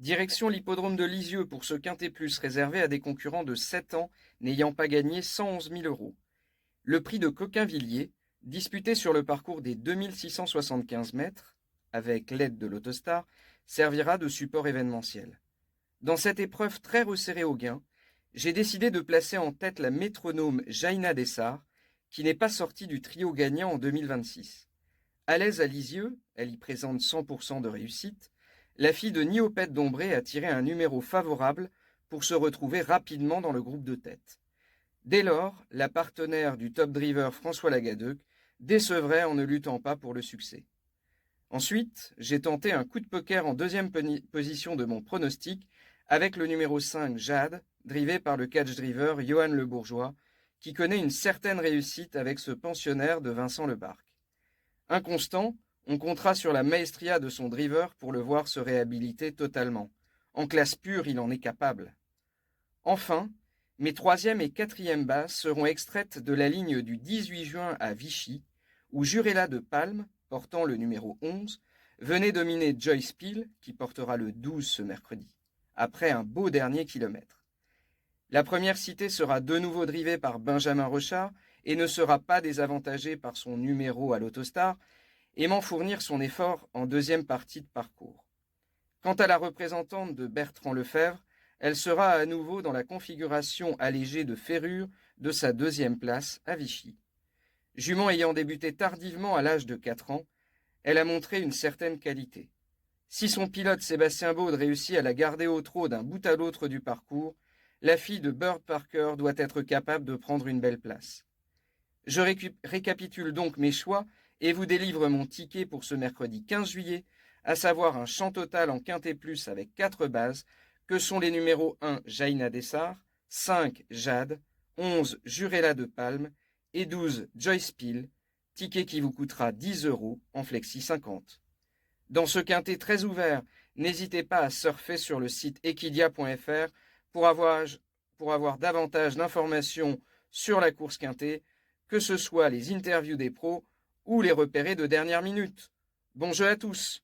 Direction l'hippodrome de Lisieux pour ce Quintet Plus réservé à des concurrents de 7 ans n'ayant pas gagné 111 000 euros. Le prix de Coquinvilliers, disputé sur le parcours des 2675 mètres, avec l'aide de l'Autostar, servira de support événementiel. Dans cette épreuve très resserrée au gain, j'ai décidé de placer en tête la métronome Jaina Dessart, qui n'est pas sortie du trio gagnant en 2026. À l'aise à Lisieux, elle y présente 100% de réussite, la fille de Niopette Dombré a tiré un numéro favorable pour se retrouver rapidement dans le groupe de tête. Dès lors, la partenaire du top driver François Lagadeuc décevrait en ne luttant pas pour le succès. Ensuite, j'ai tenté un coup de poker en deuxième position de mon pronostic avec le numéro 5 Jade, drivé par le catch driver Johan Le Bourgeois, qui connaît une certaine réussite avec ce pensionnaire de Vincent Lebarque. Inconstant, on comptera sur la maestria de son driver pour le voir se réhabiliter totalement. En classe pure, il en est capable. Enfin, mes troisième et quatrième bases seront extraites de la ligne du 18 juin à Vichy, où Jurella de Palme, portant le numéro 11, venait dominer Joyce Peel, qui portera le 12 ce mercredi, après un beau dernier kilomètre. La première citée sera de nouveau drivée par Benjamin Rochard et ne sera pas désavantagée par son numéro à l'Autostar, aimant fournir son effort en deuxième partie de parcours. Quant à la représentante de Bertrand Lefebvre, elle sera à nouveau dans la configuration allégée de ferrure de sa deuxième place à Vichy. Jument ayant débuté tardivement à l'âge de 4 ans, elle a montré une certaine qualité. Si son pilote Sébastien Baud réussit à la garder au trot d'un bout à l'autre du parcours, la fille de Bird Parker doit être capable de prendre une belle place. Je récapitule donc mes choix et vous délivre mon ticket pour ce mercredi 15 juillet, à savoir un champ total en Quintet Plus avec 4 bases, que sont les numéros 1 Jaina Dessart, 5 Jade, 11 Jurella de Palme et 12 Joyce Peel, ticket qui vous coûtera 10 euros en Flexi 50. Dans ce quintet très ouvert, n'hésitez pas à surfer sur le site equidia.fr pour avoir davantage d'informations sur la course quintet, que ce soit les interviews des pros ou les repérés de dernière minute. Bon jeu à tous!